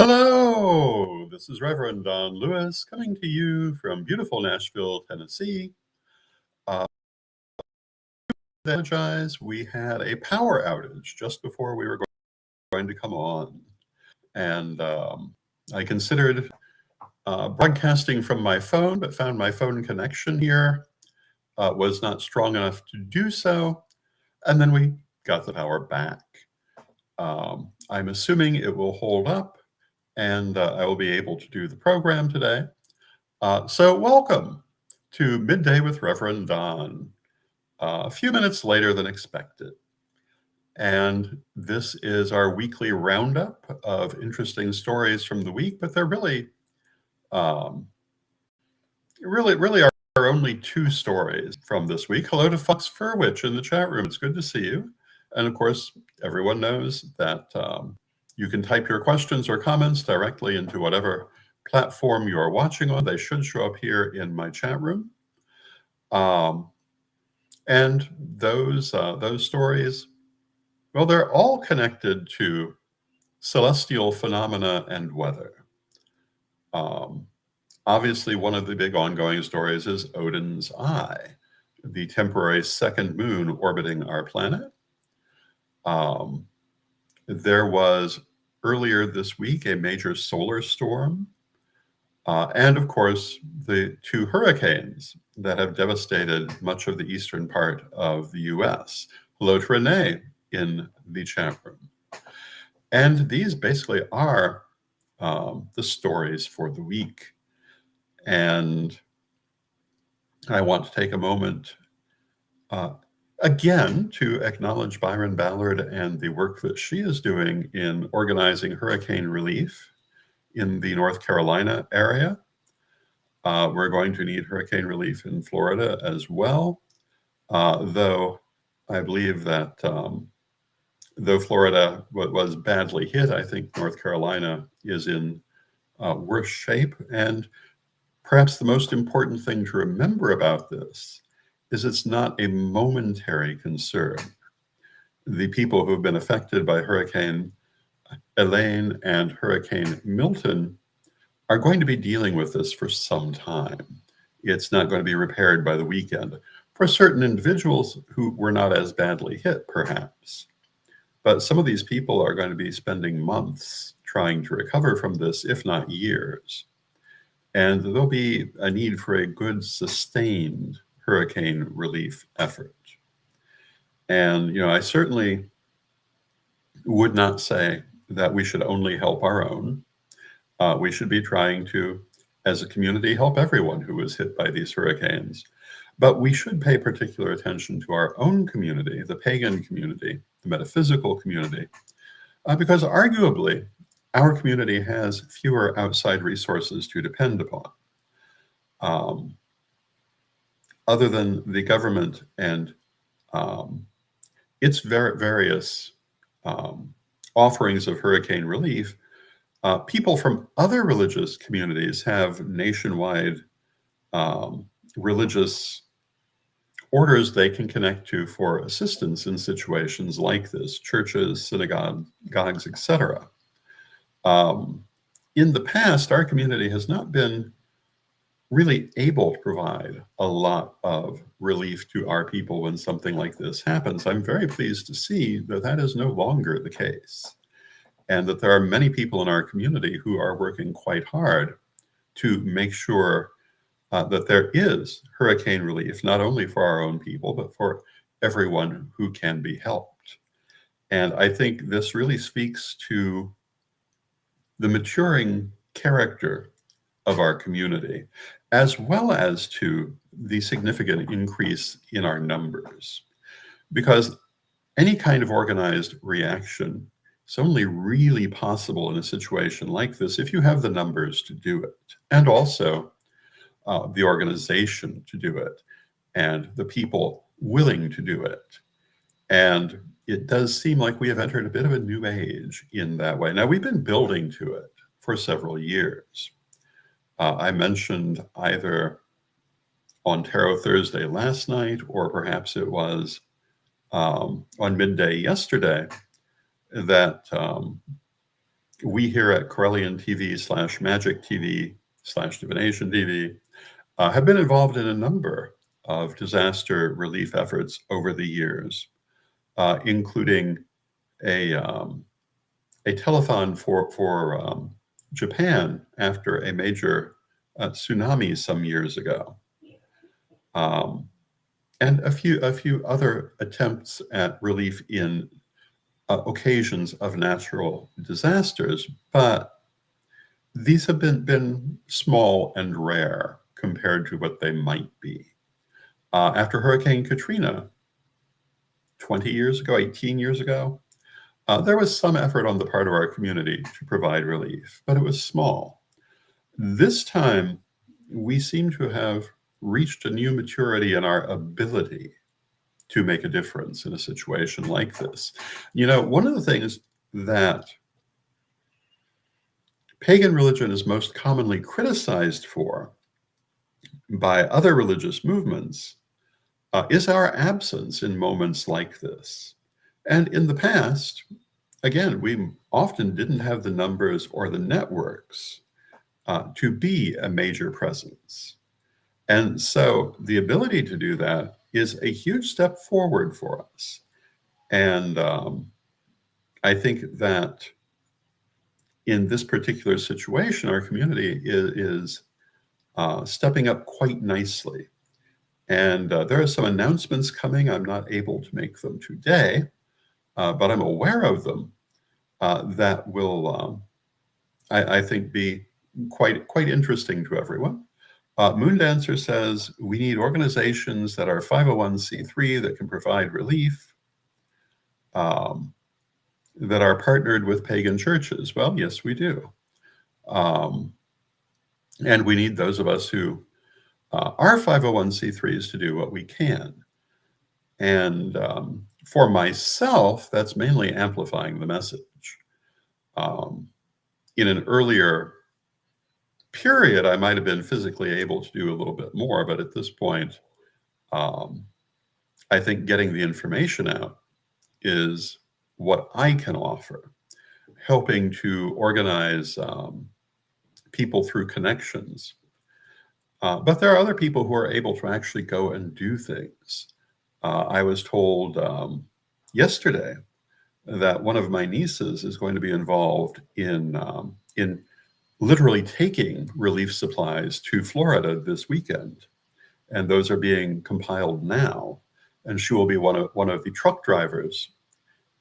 Hello, this is Reverend Don Lewis coming to you from beautiful Nashville, Tennessee. Uh, I apologize, we had a power outage just before we were going to come on. And I considered broadcasting from my phone, but found my phone connection here was not strong enough to do so. And then we got the power back. I'm assuming it will hold up and I will be able to do the program today. So welcome to Midday with Reverend Don, a few minutes later than expected. And this is our weekly roundup of interesting stories from the week, but they're um, really are only two stories from this week. Hello to Fox Furwitch in the chat room. It's good to see you. And of course, everyone knows that you can type your questions or comments directly into whatever platform you are watching on. They should show up here in my chat room. And those stories, well, they're all connected to celestial phenomena and weather. Obviously, one of the big ongoing stories is Odin's Eye, the temporary second moon orbiting our planet. There was earlier this week a major solar storm, and of course, the two hurricanes that have devastated much of the eastern part of the US. Hello to Renee in the chat room. And these basically are the stories for the week. And I want to take a moment again to acknowledge Byron Ballard and the work that she is doing in organizing hurricane relief in the North Carolina area. We're going to need hurricane relief in Florida as well, though I believe that though Florida was badly hit, I think North Carolina is in worse shape. And perhaps the most important thing to remember about this is it's not a momentary concern. The people who have been affected by Hurricane Elaine and Hurricane Milton are going to be dealing with this for some time. It's not going to be repaired by the weekend. For certain individuals who were not as badly hit, perhaps. But some of these people are going to be spending months trying to recover from this, if not years. And there'll be a need for a good, sustained hurricane relief effort. And, I certainly would not say that we should only help our own. We should be trying to, as a community, help everyone who was hit by these hurricanes. But we should pay particular attention to our own community, the pagan community, the metaphysical community, because arguably our community has fewer outside resources to depend upon. Other than the government and its various offerings of hurricane relief, people from other religious communities have nationwide religious orders they can connect to for assistance in situations like this, churches, synagogues, etc. In the past, our community has not been really able to provide a lot of relief to our people when something like this happens. I'm very pleased to see that that is no longer the case, and that there are many people in our community who are working quite hard to make sure that there is hurricane relief, not only for our own people, but for everyone who can be helped. And I think this really speaks to the maturing character of our community, as well as to the significant increase in our numbers. Because any kind of organized reaction is only really possible in a situation like this if you have the numbers to do it, and also the organization to do it, and the people willing to do it. And it does seem like we have entered a bit of a new age in that way. Now, we've been building to it for several years. I mentioned either on Tarot Thursday last night, or perhaps it was on Midday yesterday, that we here at Corellian TV/Magic TV/Divination TV have been involved in a number of disaster relief efforts over the years, including a telethon for Japan after a major tsunami some years ago, and a few other attempts at relief in occasions of natural disasters, but these have been small and rare compared to what they might be. After Hurricane Katrina, 20 years ago, 18 years ago, there was some effort on the part of our community to provide relief, but it was small. This time, we seem to have reached a new maturity in our ability to make a difference in a situation like this. You know, one of the things that pagan religion is most commonly criticized for by other religious movements is our absence in moments like this. And in the past, again, we often didn't have the numbers or the networks to be a major presence. And so the ability to do that is a huge step forward for us. And I think that in this particular situation, our community is stepping up quite nicely. And there are some announcements coming. I'm not able to make them today, but I'm aware of them that will, I think, be quite interesting to everyone. Moondancer says we need organizations that are 501c3 that can provide relief, that are partnered with pagan churches. Well, yes, we do. And we need those of us who are 501c3s to do what we can. And for myself, that's mainly amplifying the message. In an earlier period, I might have been physically able to do a little bit more, but at this point, I think getting the information out is what I can offer, helping to organize people through connections. But there are other people who are able to actually go and do things. I was told yesterday that one of my nieces is going to be involved in literally taking relief supplies to Florida this weekend, and those are being compiled now. And she will be one of the truck drivers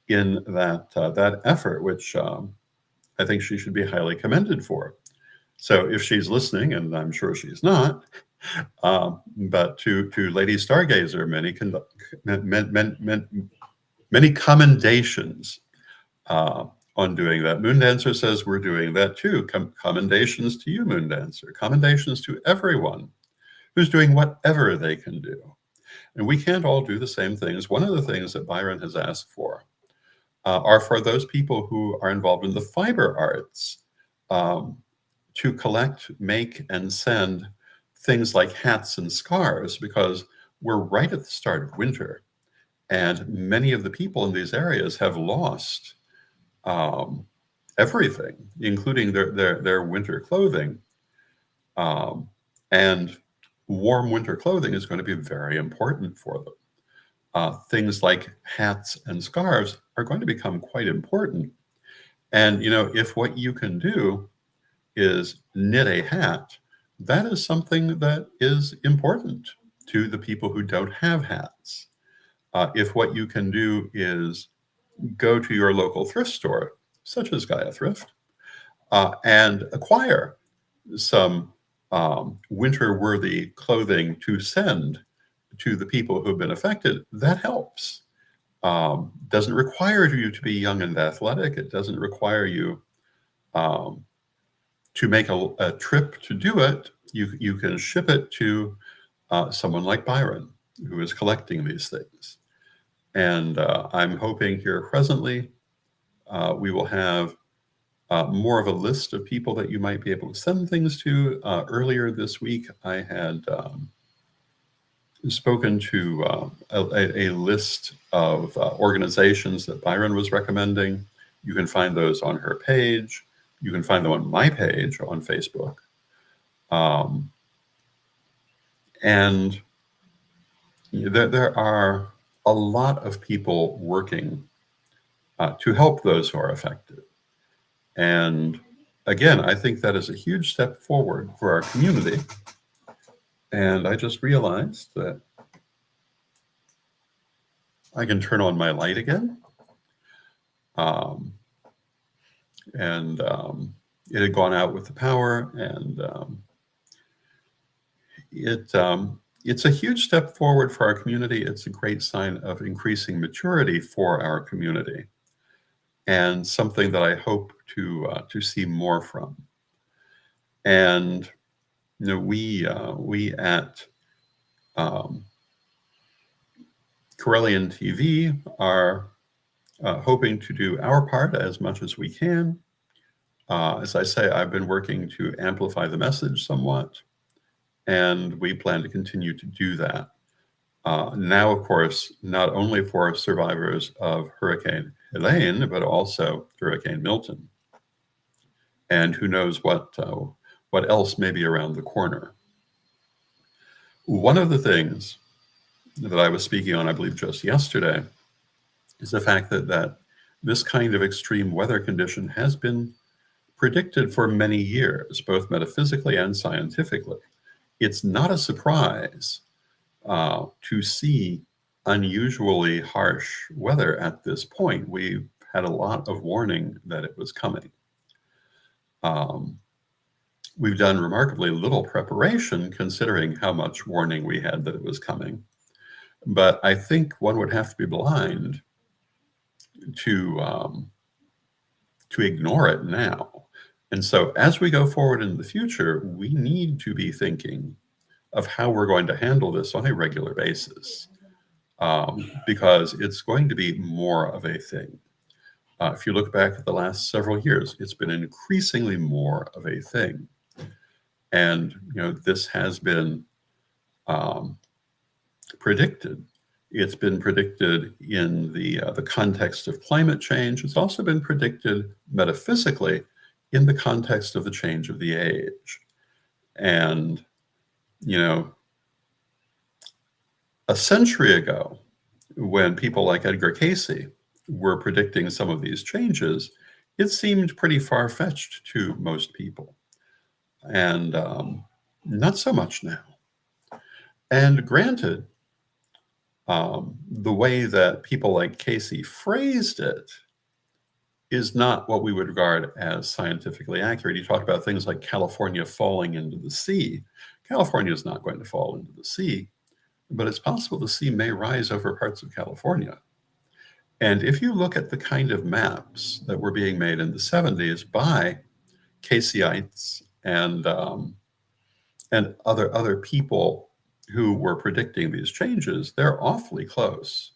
in that effort, which I think she should be highly commended for. So if she's listening, and I'm sure she's not, but to Lady Stargazer, many commendations on doing that. Moondancer says we're doing that too. Commendations to you, Moondancer. Commendations to everyone who's doing whatever they can do. And we can't all do the same things. One of the things that Byron has asked for are for those people who are involved in the fiber arts to collect, make, and send things like hats and scarves, because we're right at the start of winter. And many of the people in these areas have lost everything, including their winter clothing. And warm winter clothing is going to be very important for them. Things like hats and scarves are going to become quite important. And, you know, if what you can do is knit a hat, that is something that is important to the people who don't have hats. If what you can do is go to your local thrift store, such as Gaia Thrift, and acquire some winter-worthy clothing to send to the people who've been affected, that helps. Doesn't require you to be young and athletic. It doesn't require you to make a trip to do it. You can ship it to someone like Byron, who is collecting these things. And I'm hoping here presently we will have more of a list of people that you might be able to send things to. Earlier this week, I had spoken to a list of organizations that Byron was recommending. You can find those on her page. You can find them on my page on Facebook. And there are a lot of people working to help those who are affected. And again, I think that is a huge step forward for our community. And I just realized that I can turn on my light again. And it had gone out with the power, and it's a huge step forward for our community. It's a great sign of increasing maturity for our community, and something that I hope to see more from. And we at Karelian TV are hoping to do our part as much as we can. As I say, I've been working to amplify the message somewhat, and we plan to continue to do that. Now, of course, not only for survivors of Hurricane Helene, but also Hurricane Milton. And who knows what else may be around the corner. One of the things that I was speaking on, I believe just yesterday, is the fact that this kind of extreme weather condition has been predicted for many years, both metaphysically and scientifically. It's not a surprise to see unusually harsh weather at this point. We've had a lot of warning that it was coming. We've done remarkably little preparation considering how much warning we had that it was coming. But I think one would have to be blind to ignore it now. And so as we go forward in the future, we need to be thinking of how we're going to handle this on a regular basis, because it's going to be more of a thing. If you look back at the last several years, it's been increasingly more of a thing. And this has been predicted. It's been predicted in the context of climate change. It's also been predicted metaphysically in the context of the change of the age. And a century ago, when people like Edgar Cayce were predicting some of these changes, it seemed pretty far-fetched to most people. And not so much now. And granted, the way that people like Cayce phrased it is not what we would regard as scientifically accurate. He talked about things like California falling into the sea. California is not going to fall into the sea, but it's possible the sea may rise over parts of California. And if you look at the kind of maps that were being made in the 70s by Cayceites and other people who were predicting these changes, they're awfully close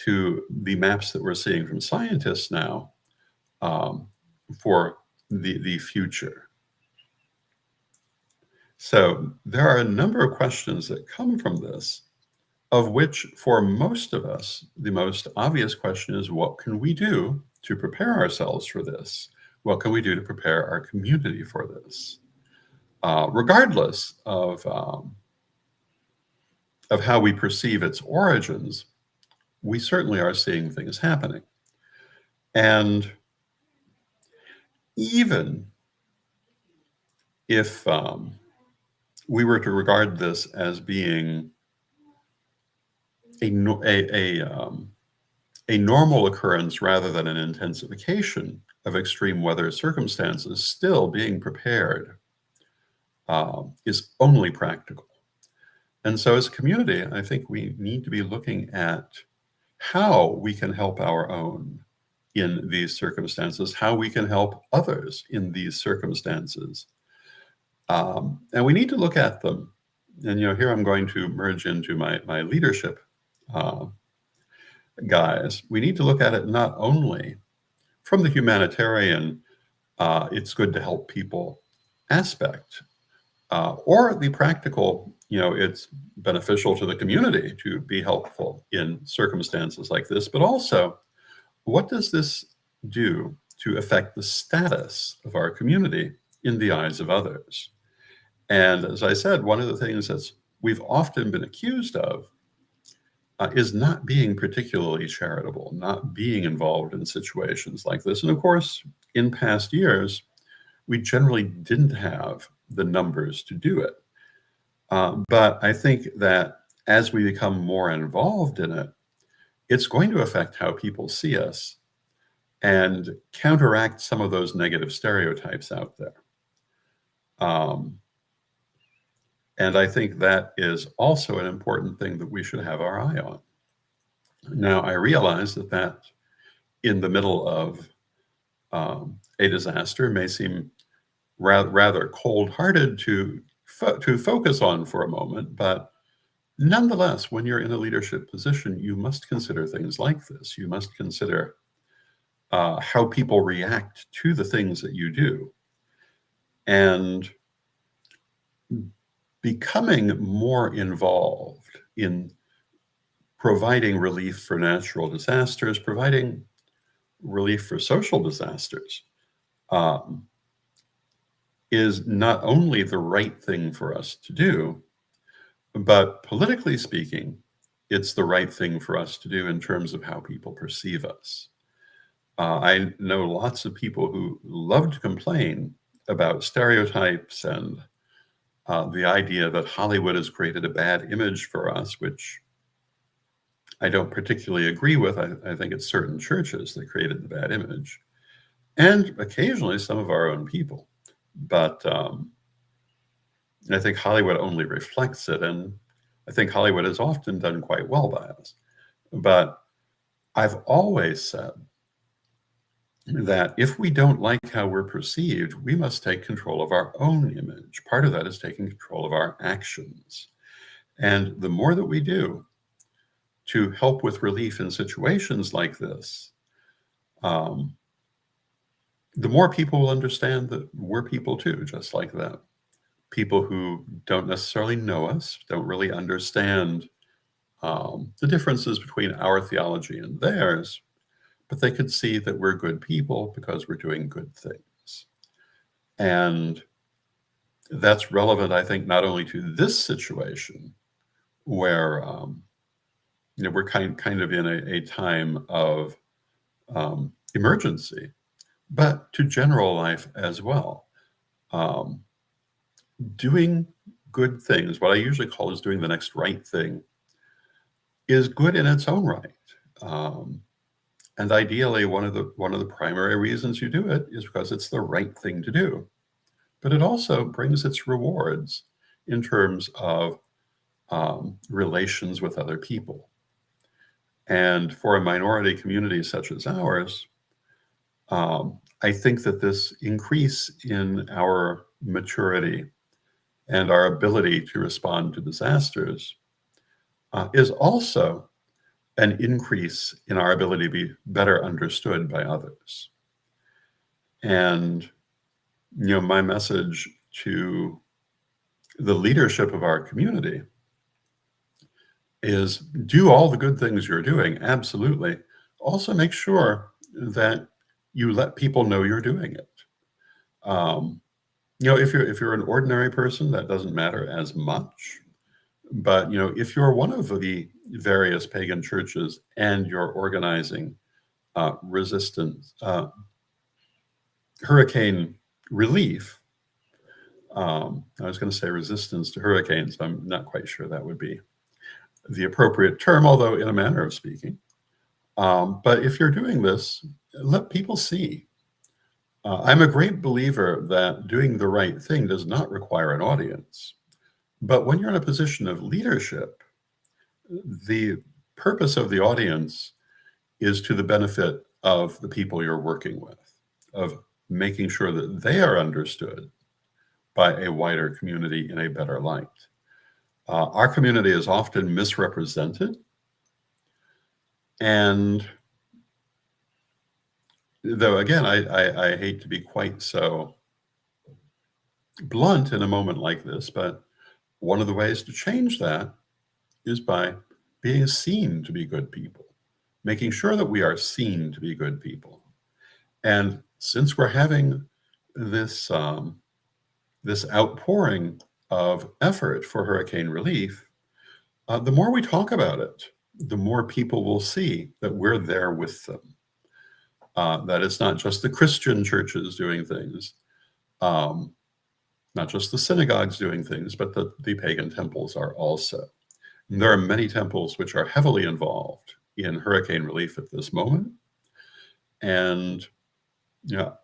to the maps that we're seeing from scientists now for the future. So there are a number of questions that come from this, of which for most of us, the most obvious question is, what can we do to prepare ourselves for this? What can we do to prepare our community for this? Regardless of how we perceive its origins, we certainly are seeing things happening. And even if we were to regard this as being a normal occurrence rather than an intensification of extreme weather circumstances, still being prepared is only practical. And so as a community, I think we need to be looking at how we can help our own in these circumstances, how we can help others in these circumstances. And we need to look at them. And here I'm going to merge into my leadership guys. We need to look at it not only from the humanitarian, it's good to help people aspect, or the practical, it's beneficial to the community to be helpful in circumstances like this, but also, what does this do to affect the status of our community in the eyes of others. And as I said, one of the things that we've often been accused of is not being particularly charitable, not being involved in situations like this. And of course, in past years, we generally didn't have the numbers to do it. But I think that as we become more involved in it, it's going to affect how people see us and counteract some of those negative stereotypes out there. And I think that is also an important thing that we should have our eye on. Now, I realize that in the middle of a disaster may seem rather cold-hearted to focus on for a moment, but nonetheless, when you're in a leadership position, you must consider things like this. You must consider how people react to the things that you do. And becoming more involved in providing relief for natural disasters, providing relief for social disasters, is not only the right thing for us to do, but politically speaking, it's the right thing for us to do in terms of how people perceive us. I know lots of people who love to complain about stereotypes and the idea that Hollywood has created a bad image for us, which I don't particularly agree with. I think it's certain churches that created the bad image, and occasionally some of our own people. But I think Hollywood only reflects it, and I think Hollywood has often done quite well by us. But I've always said that if we don't like how we're perceived, we must take control of our own image. Part of that is taking control of our actions. And the more that we do to help with relief in situations like this, the more people will understand that we're people too, just like them. People who don't necessarily know us, don't really understand the differences between our theology and theirs, but they could see that we're good people because we're doing good things. And that's relevant, I think, not only to this situation where we're kind of in a time of emergency, but to general life as well. Doing good things, what I usually call is doing the next right thing, is good in its own right. And ideally, one of the primary reasons you do it is because it's the right thing to do. But it also brings its rewards in terms of relations with other people. And for a minority community such as ours, I think that this increase in our maturity and our ability to respond to disasters is also an increase in our ability to be better understood by others. And, my message to the leadership of our community is do all the good things you're doing, absolutely. Also make sure that you let people know you're doing it. If you're an ordinary person, that doesn't matter as much. But if you're one of the various pagan churches and you're organizing resistance, hurricane relief, I was going to say resistance to hurricanes. I'm not quite sure that would be the appropriate term, although in a manner of speaking. But if you're doing this, let people see. I'm a great believer that doing the right thing does not require an audience. But when you're in a position of leadership, the purpose of the audience is to the benefit of the people you're working with, of making sure that they are understood by a wider community in a better light. Our community is often misrepresented, and though again, I hate to be quite so blunt in a moment like this, but one of the ways to change that is by being seen to be good people, making sure that we are seen to be good people. And since we're having this, this outpouring of effort for hurricane relief, the more we talk about it, the more people will see that we're there with them. That it's not just the Christian churches doing things, not just the synagogues doing things, but the pagan temples are also. And there are many temples which are heavily involved in hurricane relief at this moment. And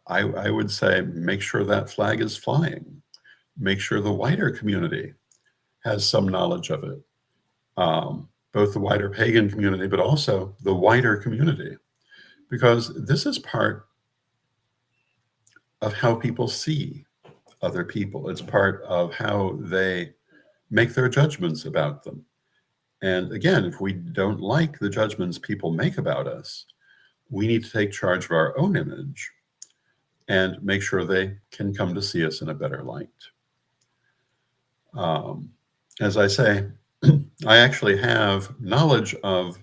I would say make sure that flag is flying. Make sure the wider community has some knowledge of it, both the wider pagan community, but also the wider community, because this is part of how people see other people. It's part of how they make their judgments about them. And again, if we don't like the judgments people make about us, we need to take charge of our own image and make sure they can come to see us in a better light. As I say, I actually have knowledge of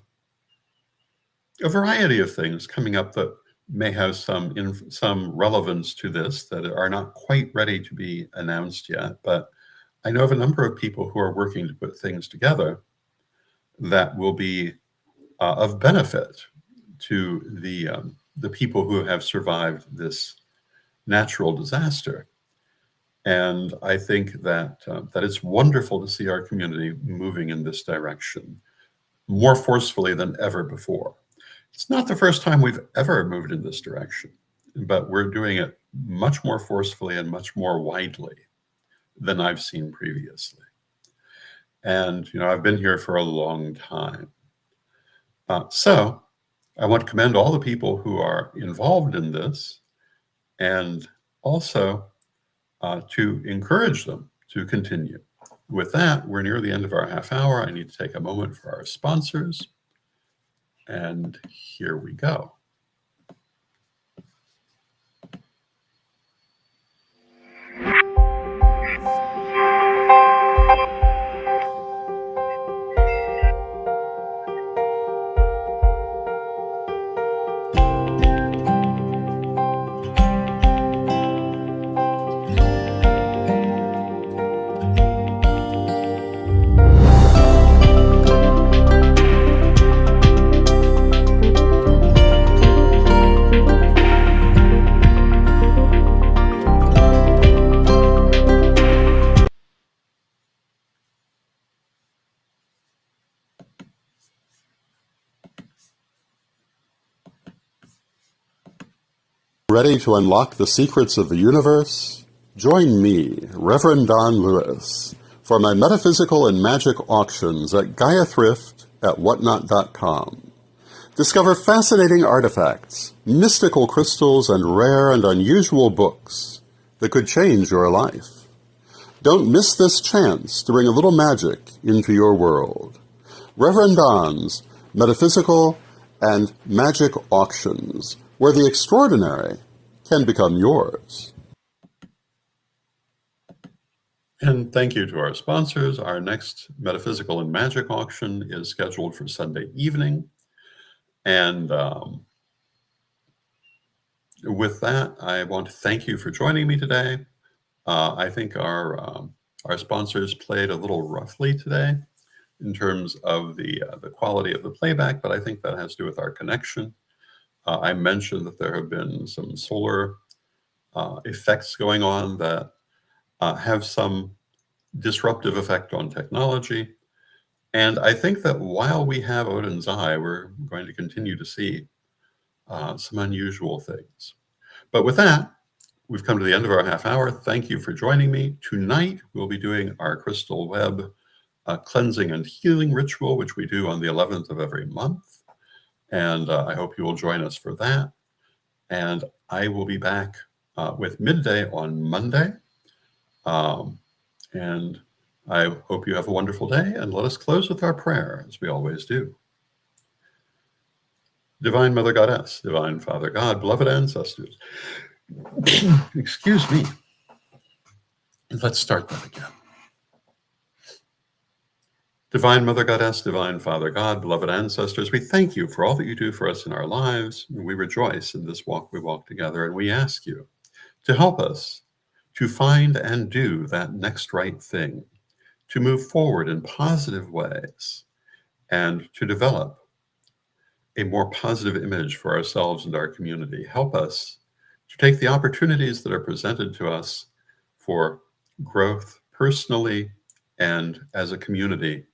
a variety of things coming up that may have some relevance to this that are not quite ready to be announced yet. But I know of a number of people who are working to put things together that will be of benefit to the people who have survived this natural disaster. And I think that it's wonderful to see our community moving in this direction more forcefully than ever before. It's not the first time we've ever moved in this direction, but we're doing it much more forcefully and much more widely than I've seen previously. And, I've been here for a long time. So I want to commend all the people who are involved in this and also to encourage them to continue. With that, we're near the end of our half hour. I need to take a moment for our sponsors. And here we go. Ready to unlock the secrets of the universe? Join me, Rev Don Lewis, for my metaphysical and magic auctions at Gaia Thrift at whatnot.com. Discover fascinating artifacts, mystical crystals, and rare and unusual books that could change your life. Don't miss this chance to bring a little magic into your world. Rev Don's Metaphysical and Magic Auctions, where the extraordinary can become yours. And thank you to our sponsors. Our next Metaphysical and Magic auction is scheduled for Sunday evening. And with that, I want to thank you for joining me today. I think our sponsors played a little roughly today in terms of the quality of the playback, but I think that has to do with our connection. I mentioned that there have been some solar effects going on that have some disruptive effect on technology. And I think that while we have Odin's Eye, we're going to continue to see some unusual things. But with that, we've come to the end of our half hour. Thank you for joining me. Tonight, we'll be doing our crystal web cleansing and healing ritual, which we do on the 11th of every month. And I hope you will join us for that. And I will be back with Midday on Monday. And I hope you have a wonderful day. And let us close with our prayer, as we always do. Divine Mother Goddess, Divine Father God, beloved ancestors. Excuse me. Let's start that again. Divine Mother Goddess, Divine Father God, beloved ancestors, we thank you for all that you do for us in our lives. We rejoice in this walk we walk together, and we ask you to help us to find and do that next right thing, to move forward in positive ways, and to develop a more positive image for ourselves and our community. Help us to take the opportunities that are presented to us for growth personally and as a community,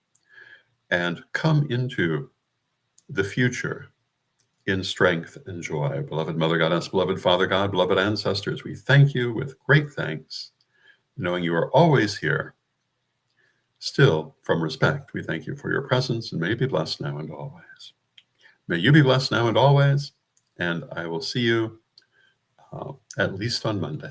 and come into the future in strength and joy. Beloved Mother Goddess, beloved Father God, beloved ancestors, we thank you with great thanks, knowing you are always here. Still, from respect, we thank you for your presence, and may you be blessed now and always. May you be blessed now and always, and I will see you at least on Monday.